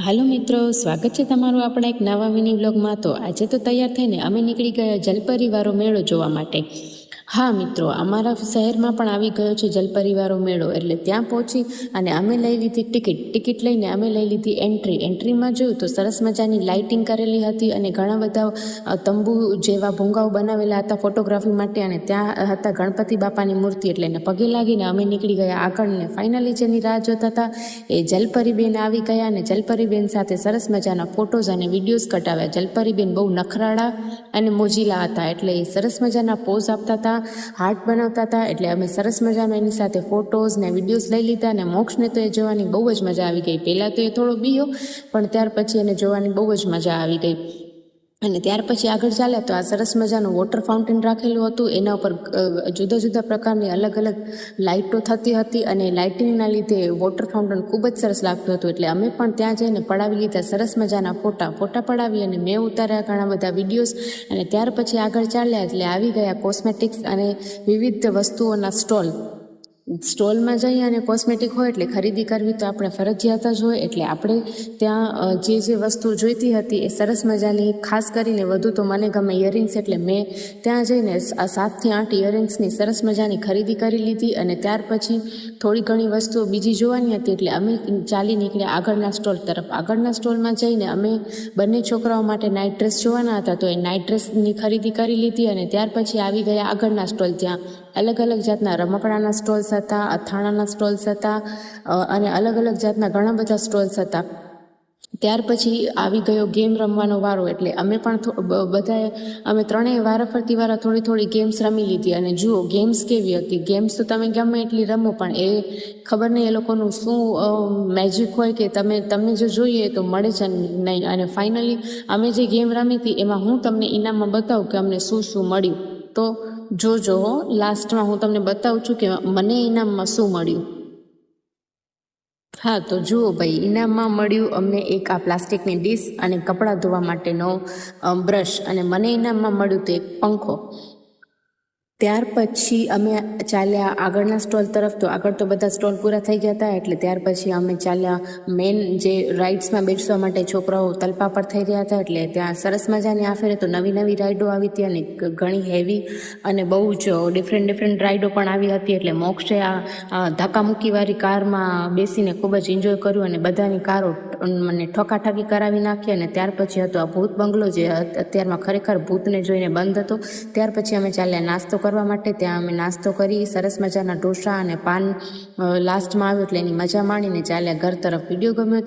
હાલો મિત્રો, સ્વાગત છે તમારું આપણા એક નવા મિની વ્લોગમાં. તો આજે તો તૈયાર થઈને અમે નીકળી ગયા જલપરીવાળો મેળો જોવા માટે. હા મિત્રો, અમારા શહેરમાં પણ આવી ગયો છે જલપરીવાળો મેળો. એટલે ત્યાં પહોંચી અને અમે લઈ લીધી ટિકિટ લઈને અમે લઈ લીધી એન્ટ્રીમાં જોયું તો સરસ મજાની લાઇટિંગ કરેલી હતી અને ઘણા બધા તંબુ જેવા ભૂંગાઓ બનાવેલા હતા ફોટોગ્રાફી માટે. અને ત્યાં હતા ગણપતિ બાપાની મૂર્તિ. એટલે એને પગે લાગીને અમે નીકળી ગયા આગળ. ને ફાઇનલી જેની રાહ જોતા હતા એ જલપરીબેન આવી ગયા અને જલપરીબેન સાથે સરસ મજાના ફોટોઝ અને વિડીયોઝ કટાવ્યા. જલપરીબેન બહુ નખરાળા અને મોજીલા હતા, એટલે એ સરસ મજાના પોઝ આપતા હતા, હાર્ટ બનાવતા હતા. એટલે અમે સરસ મજાનો એની સાથે ફોટોઝ ને વિડીયોઝ લઈ લીધા. અને મોક્ષને તો એ જોવાની બહુ જ મજા આવી ગઈ. પહેલાં તો એ થોડો બીયો, પણ ત્યાર પછી એને જોવાની બહુ જ મજા આવી ગઈ. અને ત્યાર પછી આગળ ચાલ્યા તો આ સરસ મજાનું વોટર ફાઉન્ટેન રાખેલું હતું. એના ઉપર જુદા જુદા પ્રકારની અલગ અલગ લાઇટો થતી હતી અને લાઇટિંગના લીધે વોટર ફાઉન્ટેન ખૂબ જ સરસ લાગતું હતું. એટલે અમે પણ ત્યાં જઈને પડાવી લીધા સરસ મજાના ફોટા પડાવી અને મેં ઉતાર્યા ઘણા બધા વિડીયોઝ. અને ત્યાર પછી આગળ ચાલ્યા એટલે આવી ગયા કોસ્મેટિક્સ અને વિવિધ વસ્તુઓના સ્ટોલમાં જઈએ. અને કોસ્મેટિક હોય એટલે ખરીદી કરવી તો આપણે ફરજિયાત જ હોય. એટલે આપણે ત્યાં જે વસ્તુ જોઈતી હતી એ સરસ મજાની, ખાસ કરીને વધુ તો મને ગમે ઇયરિંગ્સ. એટલે મેં ત્યાં જઈને 7 થી 8 ઇયરિંગ્સની સરસ મજાની ખરીદી કરી લીધી. અને ત્યાર પછી થોડી ઘણી વસ્તુઓ બીજી જોવાની હતી એટલે અમે ચાલી નીકળ્યા આગળના સ્ટોલ તરફ. આગળના સ્ટોલમાં જઈને અમે બંને છોકરાઓ માટે નાઇટ ડ્રેસ જોવાના હતા તો એ નાઇટ ડ્રેસની ખરીદી કરી લીધી. અને ત્યાર પછી આવી ગયા આગળના સ્ટોલ. ત્યાં અલગ અલગ જાતના રમકડાના સ્ટોલ્સ હતા, અથાણાના સ્ટોલ્સ હતા અને અલગ અલગ જાતના ઘણા બધા સ્ટોલ્સ હતા. ત્યાર પછી આવી ગયો ગેમ રમવાનો વારો. એટલે અમે પણ અમે ત્રણેય વારાફરતી થોડી ગેમ્સ રમી લીધી. અને જુઓ ગેમ્સ કેવી હતી. ગેમ્સ તો તમે ગમે એટલી રમો પણ એ ખબર નહીં એ લોકોનું શું મેજિક હોય કે તમને જો જોઈએ તો મળે છે નહીં. અને ફાઇનલી અમે જે ગેમ રમી હતી એમાં હું તમને ઇનામમાં બતાવું કે અમને શું મળ્યું. તો જોજો, લાસ્ટમાં હું તમને બતાવું છું કે મને ઇનામમાં શું મળ્યું. હા તો જુઓ ભાઈ, ઇનામમાં મળ્યું અમને એક આ પ્લાસ્ટિકની ડીશ અને કપડાં ધોવા માટેનો બ્રશ. અને મને ઇનામમાં મળ્યું તો એક પંખો. ત્યાર પછી અમે ચાલ્યા આગળના સ્ટોલ તરફ. તો આગળ તો બધા સ્ટોલ પૂરા થઈ ગયા હતા એટલે ત્યાર પછી અમે ચાલ્યા મેન જે રાઇડ્સમાં બેસવા માટે. છોકરાઓ તલપા પર થઈ રહ્યા હતા એટલે ત્યાં સરસ મજાની આ ફેરે તો નવી રાઇડો આવી હતી અને ઘણી હેવી અને બહુ જ ડિફરન્ટ રાઇડો પણ આવી હતી. એટલે મોક્ષે આ ધક્કામુક્કીવાળી કારમાં બેસીને ખૂબ જ એન્જોય કર્યું અને બધાની કારો મને ઠોકાઠાકી કરાવી નાખી. અને ત્યાર પછી હતો આ ભૂત બંગલો જે અત્યારમાં ખરેખર ભૂતને જોઈને બંધ હતો. ત્યાર પછી અમે ચાલ્યા નાસ્તો કરવા માટે. ત્યાં અમે નાસ્તો કરી, સરસ મજાના ઢોસા અને પાન લાસ્ટમાં આવ્યું એટલે એની મજા માણીને ચાલ્યા ઘર તરફ. વિડીયો ગમ્યો તો